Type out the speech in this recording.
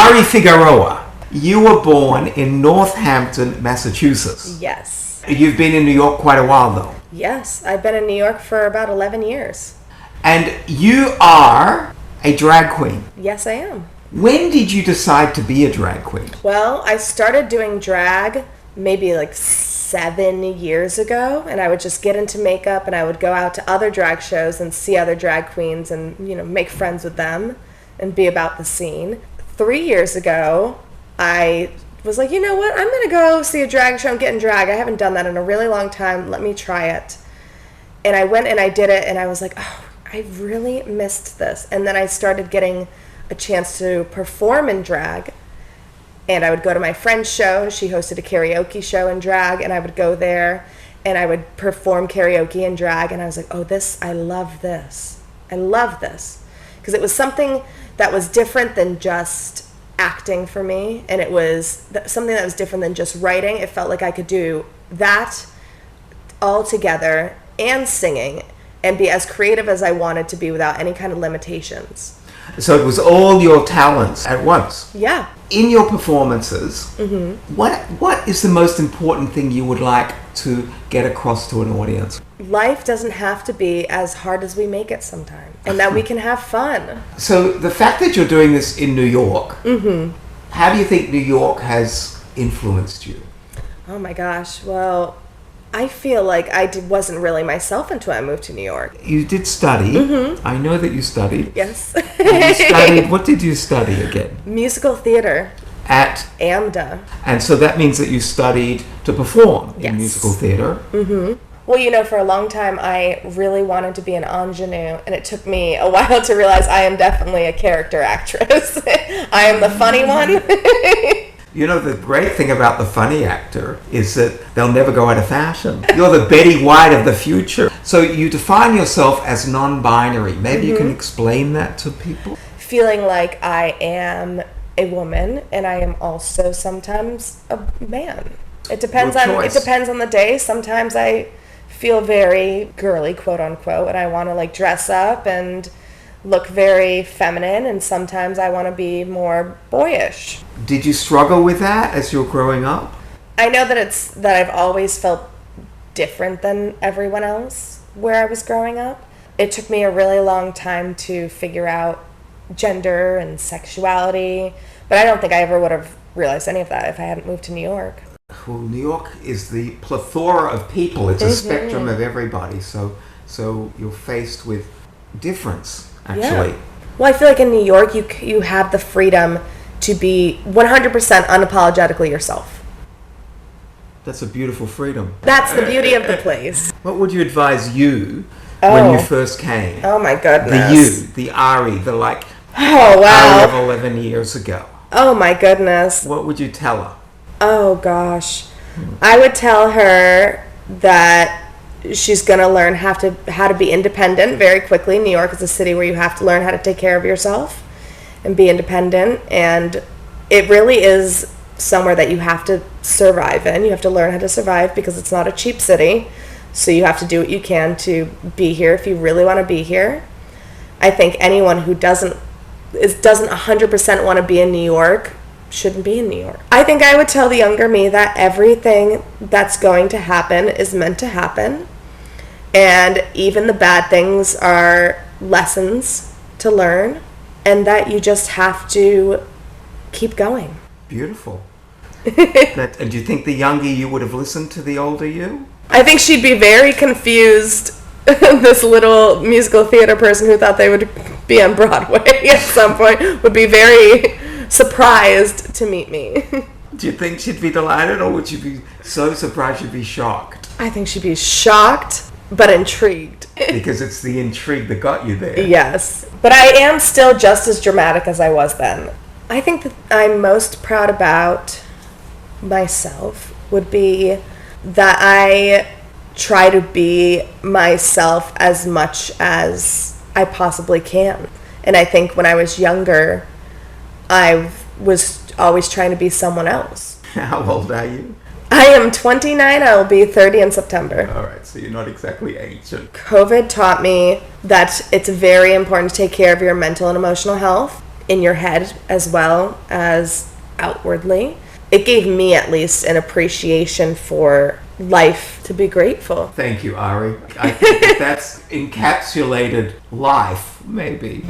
Ari Figueroa, you were born in Northampton, Massachusetts. Yes. You've been in New York quite a while, though. Yes, I've been in New York for about 11 years. And you are a drag queen. Yes, I am. When did you decide to be a drag queen? Well, I started doing drag maybe like 7 years ago, and I would just get into makeup and I would go out to other drag shows and see other drag queens and, make friends with them and be about the scene. 3 years ago, I was like, you know what? I'm going to go see a drag show and get in drag. I haven't done that in a really long time. Let me try it. And I went and I did it, and I was like, oh, I really missed this. And then I started getting a chance to perform in drag. And I would go to my friend's show. She hosted a karaoke show in drag, and I would go there and I would perform karaoke in drag. And I was like, oh, I love this. I love this. Because it was something that was different than just acting for me. And it was something that was different than just writing. It felt like I could do that all together and singing and be as creative as I wanted to be without any kind of limitations. So it was all your talents at once. Yeah. In your performances, what is the most important thing you would like to get across to an audience? Life doesn't have to be as hard as we make it sometimes, and that we can have fun. So the fact that you're doing this in New York, how do you think New York has influenced you? Oh my gosh, well, I feel like wasn't really myself until I moved to New York. You did study. I know that you studied. Yes. What did you study again? Musical theater. At? AMDA. And so that means that you studied to perform in musical theater. Well, for a long time, I really wanted to be an ingenue, and it took me a while to realize I am definitely a character actress. I am the funny one. The great thing about the funny actor is that they'll never go out of fashion. You're the Betty White of the future. So you define yourself as non-binary. Maybe you can explain that to people? Feeling like I am a woman, and I am also sometimes a man. It depends on the day. Sometimes I feel very girly, quote unquote, and I want to dress up and look very feminine, and sometimes I want to be more boyish. Did you struggle with that as you were growing up? I know that I've always felt different than everyone else where I was growing up. It took me a really long time to figure out gender and sexuality, but I don't think I ever would have realized any of that if I hadn't moved to New York. Well, New York is the plethora of people. It's a spectrum of everybody, so you're faced with difference, actually. Yeah. Well, I feel like in New York, you have the freedom to be 100% unapologetically yourself. That's a beautiful freedom. That's the beauty of the place. What would you advise when you first came? Oh my goodness. The Ari, Ari wow. of 11 years ago. Oh my goodness. What would you tell her? Oh gosh. I would tell her that she's going to learn how to be independent very quickly. New York is a city where you have to learn how to take care of yourself and be independent, and it really is somewhere that you have to survive in. You have to learn how to survive because it's not a cheap city, so you have to do what you can to be here if you really want to be here. I think anyone who doesn't 100% want to be in New York shouldn't be in New York. I think I would tell the younger me that everything that's going to happen is meant to happen, and even the bad things are lessons to learn, and that you just have to keep going. Beautiful. And do you think the younger you would have listened to the older you? I think she'd be very confused. This little musical theater person who thought they would be on Broadway at some point would be very surprised to meet me. Do you think she'd be delighted, or would you be so surprised she'd be shocked? I think she'd be shocked, but intrigued. Because it's the intrigue that got you there. Yes. But I am still just as dramatic as I was then. I think that I'm most proud about myself would be that I try to be myself as much as I possibly can. And I think when I was younger, I was always trying to be someone else. How old are you? I am 29. I will be 30 in September. All right, so you're not exactly ancient. COVID taught me that it's very important to take care of your mental and emotional health. in your head as well as outwardly. It gave me at least an appreciation for life to be grateful. Thank you, Ari. I think that's encapsulated life, maybe.